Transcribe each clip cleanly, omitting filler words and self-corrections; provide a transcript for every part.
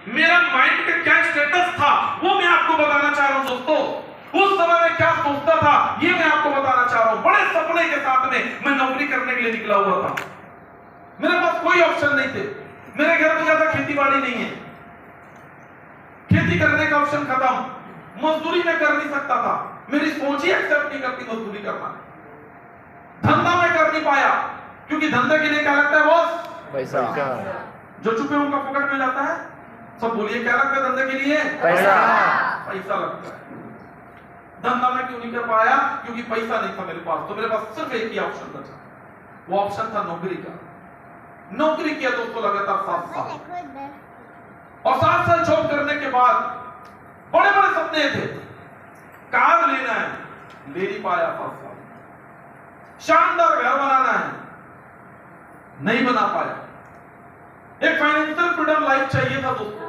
मेरा माइंड का क्या स्टेटस था वो मैं आपको बताना चाह रहा हूं दोस्तों। उस समय में क्या सोचता था ये मैं आपको बताना चाह रहा हूं। बड़े सपने के साथ में मैं नौकरी करने के लिए निकला हुआ था। मेरे पास कोई ऑप्शन नहीं थे। मेरे घर में ज्यादा खेती बाड़ी नहीं है, खेती करने का ऑप्शन खत्म। मजदूरी में कर नहीं सकता था, मेरी सोच ही एक्सेप्ट नहीं करती मजदूरी करना। धंधा में कर नहीं पाया क्योंकि धंधे के लिए क्या लगता है बॉस? पैसा। जो चुपे उनका पकड़ में जाता है। सब बोलिए क्या लगता है धंधे के लिए? पैसा। पैसा लगता है। धंधा में क्यों नहीं कर पाया? क्योंकि पैसा नहीं था मेरे पास। तो मेरे पास सिर्फ एक ही ऑप्शन बचा, वो ऑप्शन था नौकरी का। नौकरी किया दोस्तों लगातार 7 साल, और 7 साल जॉब करने के बाद बड़े बड़े सपने थे। कार लेना है, ले नहीं पाया 7 साल। शानदार घर बनाना है, नहीं बना पाया। एक फाइनेंशियल फ्रीडम लाइफ चाहिए था दोस्तों,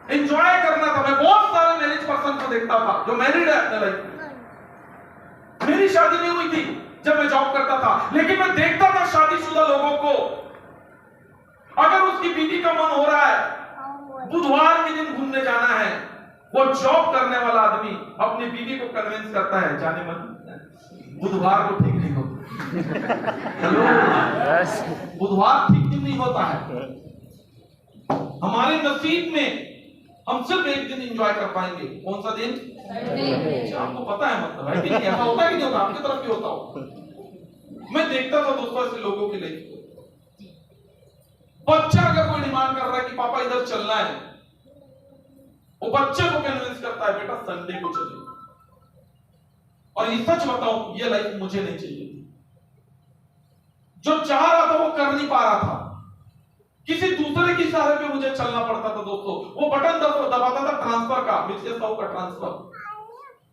एंजॉय करना था। मैं बहुत सारे मैरिज पर्सन को देखता था जो मैरिड है अपने लाइफ में। मेरी शादी नहीं हुई थी जब मैं जॉब करता था, लेकिन मैं देखता था शादीशुदा लोगों को, अगर उसकी बीवी का मन हो रहा है बुधवार के दिन घूमने जाना है, वो जॉब करने वाला आदमी अपनी बीवी को कन्विंस करता है जाने मन बुधवार को ठीक नहीं होता। हेलो, बुधवार ठीक दिन नहीं होता है। हमारे नसीब में हम सिर्फ एक दिन एंजॉय कर पाएंगे। कौन सा दिन? आपको पता है मतलब है कि नहीं? ऐसा होता है कि नहीं होता? आपकी तरफ भी होता हो। मैं देखता था दोस्तों ऐसे लोगों के लिए, बच्चा अगर कोई डिमांड कर रहा है कि पापा इधर चलना है, वो बच्चे को कन्विंस करता है बेटा संडे को चलिए। और ये सच बताऊं, ये लाइफ मुझे नहीं चाहिए। जो चाह रहा था वो कर नहीं पा रहा था, किसी दूसरे की सहारे पे मुझे चलना पड़ता था दोस्तों। वो बटन दबाता था ट्रांसफर का, मिस्टर साहू का ट्रांसफर।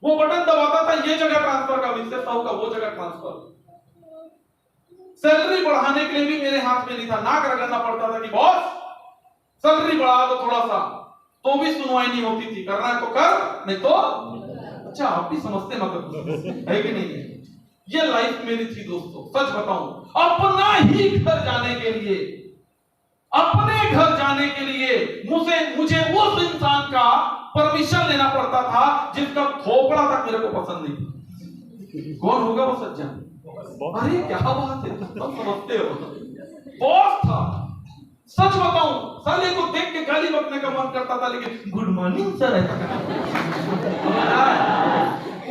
वो बटन दबाता था ये जगह ट्रांसफर का, मिस्टर साहू का वो जगह ट्रांसफर। सैलरी बढ़ाने के लिए भी मेरे हाथ में नहीं था। नाक रगड़ना पड़ता था कि बॉस सैलरी बढ़ा दो थोड़ा सा, तो भी सुनवाई नहीं होती थी। करना है तो कर, नहीं तो अच्छा। आप भी समझते मतलब है कि नहीं है? ये लाइफ मेरी थी दोस्तों। सच बताऊं, अपना ही घर जाने के लिए, अपने घर जाने के लिए मुझे उस इंसान का परमिशन लेना पड़ता था जिसका खोपड़ा तक मेरे को पसंद नहीं था। कौन होगा वो सज्जन? अरे क्या बात है, सब समझते हो। बॉस था। सच बताऊं, साले को देख के गाली बकने का मन करता था, लेकिन गुड मॉर्निंग सर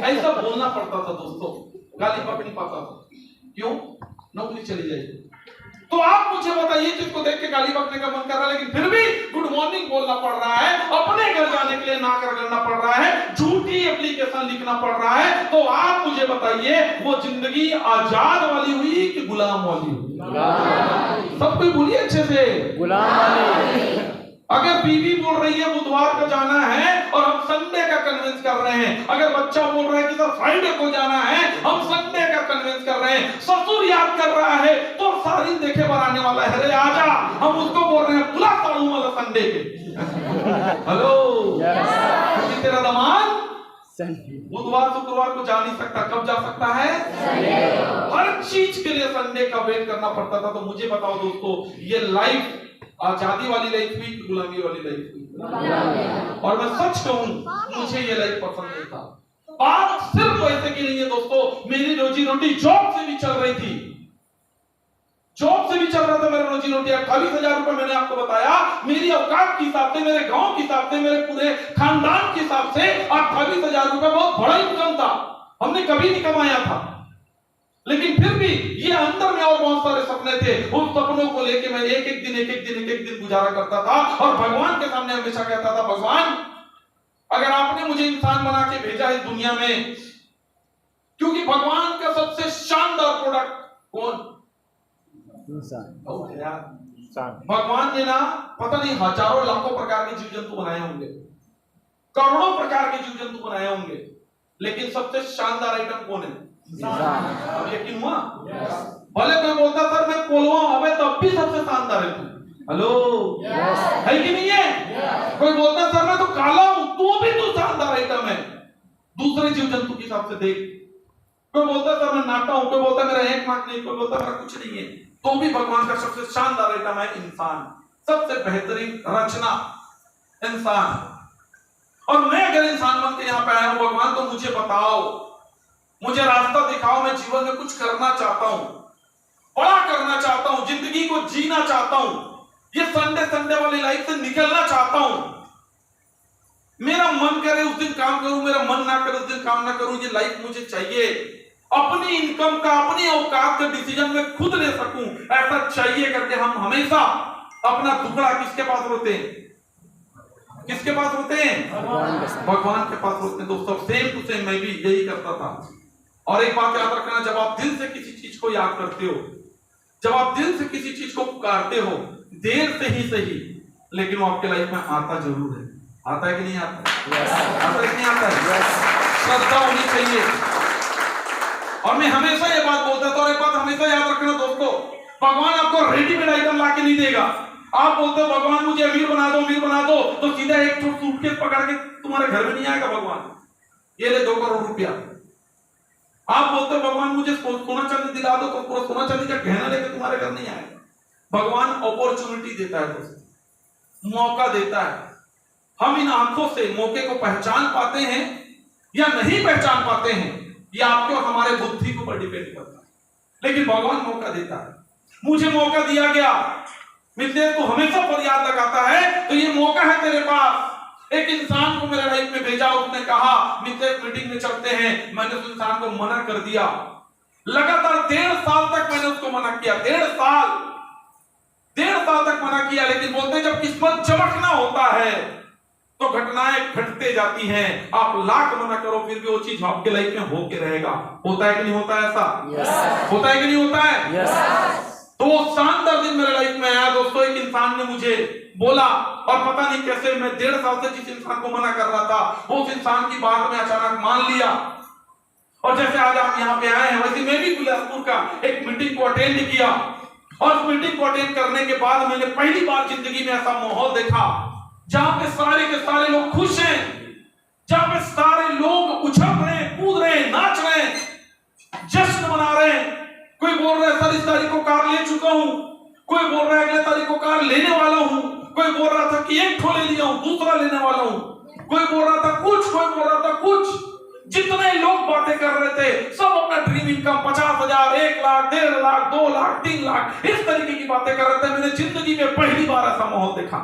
ऐसा बोलना पड़ता था दोस्तों। गाली बक नहीं पाता था, क्यों? नौकरी चली जाएगी। तो आप मुझे बताइए, जिसको देख के गाली बकने का मन कर रहा है लेकिन फिर भी गुड मॉर्निंग बोलना पड़ रहा है, अपने घर जाने के लिए नाक रगड़ना पड़ रहा है, झूठी एप्लीकेशन लिखना पड़ रहा है, तो आप मुझे बताइए वो जिंदगी आजाद वाली हुई कि गुलाम वाली हुई? सब कोई बोलिए अच्छे से, गुलाम वाली। अगर बीवी बोल रही है बुधवार को जाना है और हम संडे का कन्विंस कर रहे हैं, अगर बच्चा बोल रहा है कि सर फ्राइडे को जाना है, हम संडे का कन्विंस कर रहे हैं, ससुर याद कर रहा है तो सारी देखे पर आने वाला है, अरे आजा, हम उसको बोल रहे हैं बुला साड़ू वाला संडे के। हेलो, तेरा दमाद बुधवार शुक्रवार को जा नहीं सकता, कब जा सकता है? हर चीज के लिए संडे का वेट करना पड़ता था। तो मुझे बताओ दोस्तों, ये लाइफ आजादी वाली लाइफ हुई कि गुलामी वाली लाइफ हुई? और मैं सच कहूं, मुझे ये लाइफ पसंद नहीं था। बात सिर्फ पैसे की नहीं है दोस्तों, मेरी रोजी रोटी जॉब से भी चल रही थी। जॉब से भी चल रहा था मेरा रोजी रोटी। 28,000 रुपए मैंने आपको बताया, मेरी औकात के हिसाब से, मेरे गांव के हिसाब से, मेरे पूरे खानदान के हिसाब से 28,000 रुपए बहुत बड़ा इनकम था। हमने कभी नहीं कमाया था, लेकिन फिर भी ये अंदर में और बहुत सारे सपने थे। उन सपनों को लेके मैं एक एक दिन गुजारा करता था और भगवान के सामने हमेशा कहता था, भगवान अगर आपने मुझे इंसान बना के भेजा इस दुनिया में, क्योंकि भगवान का सबसे शानदार प्रोडक्ट कौन? भगवान ने ना पता नहीं हजारों लाखों प्रकार के जीव जंतु बनाए होंगे, करोड़ों प्रकार के जीव जंतु बनाए होंगे, लेकिन सबसे शानदार आइटम कौन है? अब यकीन हुआ? भले कोई बोलता सर मैं कोलवा हूं, अबे तब भी सबसे शानदार है तू। हेलो, है कि नहीं है? कोई बोलता सर मैं तो काला हूं, तो भी तू शानदार आइटम है दूसरे जीव जंतु के हिसाब से देख। कोई बोलता सर मैं नाटा हूं, कोई बोलता मेरा एक मार्क नहीं, कोई बोलता मेरा कुछ नहीं है, तो भी भगवान का सबसे शानदार आइटम है इंसान। सबसे बेहतरीन रचना इंसान। और मैं अगर इंसान बन के यहाँ पे आया हूं भगवान, तो मुझे बताओ, मुझे रास्ता दिखाओ। मैं जीवन में कुछ करना चाहता हूं, बड़ा करना चाहता हूं, जिंदगी को जीना चाहता हूं, ये संडे वाली लाइफ से निकलना चाहता हूं। मेरा मन करे उस दिन काम करूं, मेरा मन ना करे उस दिन काम ना करूं, ये लाइफ मुझे चाहिए। अपनी इनकम का, अपनी औकात का डिसीजन में खुद ले सकूं, ऐसा चाहिए करके हम हमेशा अपना टुकड़ा किसके पास रोते हैं? किसके पास रोते हैं? भगवान के पास रोते हैं। दोस्तों सेम टू सेम मैं भी यही करता था। और एक बात याद रखना, जब आप दिल से किसी चीज को याद करते हो, जब आप दिल से किसी चीज को पुकारते हो, देर से ही सही, लेकिन वो आपके लाइफ में आता जरूर है। आता है कि नहीं आता? आता है कि नहीं आता है? श्रद्धा होनी चाहिए। और मैं हमेशा ये बात बोलता था, और एक बात हमेशा याद रखना दोस्तों, भगवान आपको रेडीमेड आइटम ला के नहीं देगा। आप बोलते हो भगवान मुझे अमीर बना दो, अमीर बना दो, तो सीधा एक सूटकेस पकड़ के तुम्हारे घर में नहीं आएगा भगवान, ये ले 2 करोड़ रुपया। आप बोलते हो भगवान मुझे सोना चांदी दिला दो, तो पूरा सोना चांदी का गहना लेके तुम्हारे घर नहीं आएगा। भगवान अपॉर्चुनिटी देता है दोस्तों, मौका देता है। हम इन आंखों से मौके को पहचान पाते हैं या नहीं पहचान पाते हैं, ये आपके और हमारे बुद्धि के ऊपर डिपेंड करता है, लेकिन भगवान मौका देता है। मुझे मौका दिया गया, मित्र तो हमेशा फरियाद लगाता है, तो ये मौका है तेरे पास। एक इंसान को मेरे लाइफ में भेजा, उसने कहा मित्र मीटिंग में चलते हैं, मैंने उस इंसान को मना कर दिया। लगातार 1.5 साल तक मैंने उसको मना किया, 1.5 साल तक मना किया, लेकिन बोलते हैं जब किस्मत चमकना होता है तो घटनाएं घटते जाती हैं। आप लाख मना करो फिर भी वो चीज आपके लाइफ में होके रहेगा। होता है कि नहीं होता है ऐसा? yes. होता है कि नहीं होता है? yes. तो वो शानदार दिन मेरे लाइफ में आया दोस्तों। एक इंसान ने मुझे बोला, और पता नहीं कैसे मैं 1.5 साल से जिस इंसान को मना कर रहा था, वो उस इंसान की बात में अचानक मान लिया। और जैसे आज आप यहाँ पे आए हैं, वैसे मैं भी बिलासपुर का एक मीटिंग को अटेंड किया, और उस मीटिंग को अटेंड करने के बाद मैंने पहली बार जिंदगी में ऐसा माहौल देखा जहां पे सारे के सारे लोग खुश हैं, जहां पे सारे लोग उछल रहे हैं, कूद रहे हैं, नाच रहे हैं, जश्न मना रहे हैं। कोई बोल रहा है सर इस तारीख को कार ले चुका हूं, कोई बोल रहा है अगले तारीख को कार लेने वाला हूं, कोई बोल रहा था कि एक ठो ले लिया हूं, दूसरा लेने वाला हूं, कोई बोल रहा था कुछ, कोई बोल रहा था कुछ। जितने लोग बातें कर रहे थे सब अपना ड्रीम इनकम 50,000, 1 लाख, 1.5 लाख, 2 लाख, 3 लाख, इस तरीके की बातें कर रहे थे। मैंने जिंदगी में पहली बार ऐसा माहौल देखा,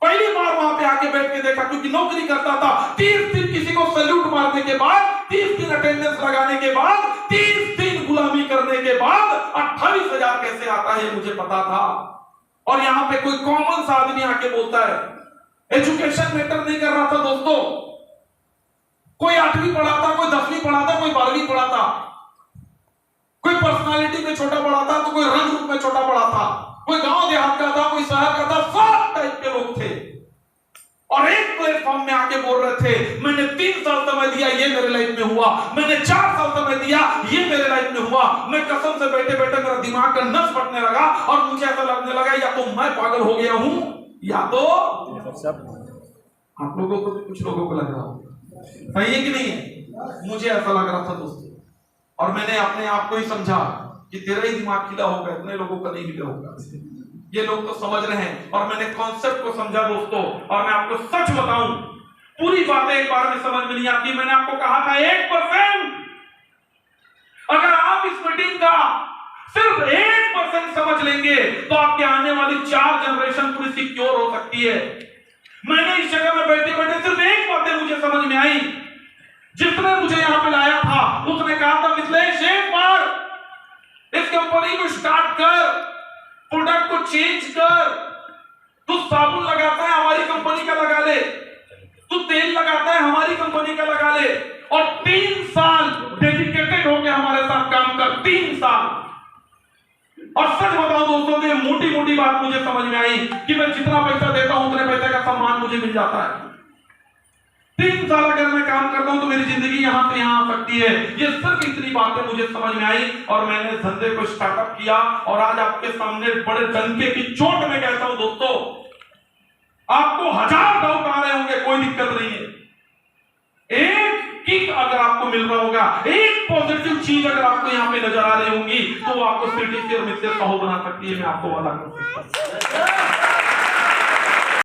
पहली बार वहां पे आके बैठ के देखा, क्योंकि नौकरी करता था। 30 दिन किसी को सैल्यूट मारने के बाद, 30 दिन अटेंडेंस लगाने के बाद, 30 दिन गुलामी करने के बाद 28,000 कैसे आता है मुझे पता था। और यहाँ पे कोई कॉमन सा आदमी आके बोलता है, एजुकेशन मैटर नहीं कर रहा था दोस्तों। कोई 8वीं पढ़ा था, कोई 10वीं पढ़ा था, कोई 12वीं पढ़ा था, कोई पर्सनालिटी में छोटा पढ़ा था, तो कोई रंग रूप में छोटा पढ़ा था, कोई गांव देहात का था, कोई शहर का था, सब टाइप के लोग थे। और एक प्लेटफॉर्म में आके बोल रहे थे मैंने 3 साल समय दिया, ये मेरे लाइफ में हुआ, मैंने 4 साल समय दिया, ये मेरे लाइफ में हुआ। मैं कसम से बैठे बैठे मेरा दिमाग का नस फटने लगा, और मुझे ऐसा लगने लगा या तो मैं पागल हो गया हूं, या तो आप लोगों को, कुछ लोगों को लग रहा हो, सही है कि नहीं है? मुझे ऐसा लग रहा था दोस्तों। और मैंने अपने आप को ही समझा कि तेरा ही दिमाग खिला होगा, इतने लोगों का नहीं खिला होगा, ये लोग तो समझ रहे हैं। और मैंने कॉन्सेप्ट को समझा दोस्तों। और मैं आपको सच बताऊं, पूरी बातें एक बार में समझ में नहीं आती। मैंने आपको कहा था 1%, अगर आप इस मीटिंग का सिर्फ 1% समझ लेंगे तो आपके आने वाली 4 जनरेशन पूरी सिक्योर हो सकती है। मैंने इस जगह में बैठे बैठे सिर्फ एक बातें मुझे समझ में आई। जिसने मुझे यहां पे लाया था उसने कहा था मिथिलेश एक बार इस कंपनी को स्टार्ट कर, प्रोडक्ट को चेंज कर। तू साबुन लगाता है हमारी कंपनी का लगा ले, तू तेल लगाता है हमारी कंपनी का लगा ले, और 3 साल डेडिकेटेड होकर हमारे साथ काम कर। 3 साल। और सच बताओ दोस्तों, ये मोटी मोटी बात मुझे समझ में आई कि मैं जितना पैसा देता हूं उतने पैसे का सम्मान मुझे मिल जाता है। 3 साल अगर मैं काम करता हूं तो मेरी जिंदगी यहां से यहां आ सकती है। ये सिर्फ इतनी बातें मुझे समझ में आई, और मैंने धंधे को स्टार्टअप किया। और आज आपके सामने बड़े डंके की चोट में कहता हूं दोस्तों, आपको 1000 डाउट आ रहे होंगे, कोई दिक्कत नहीं है। एक किक अगर आपको मिल रहा होगा, एक पॉजिटिव चीज अगर आपको यहां पे नजर आ रही होंगी, तो आपको सिटी से और मित्र का हो बना सकती है। मैं आपको वादा कर सकता हूं।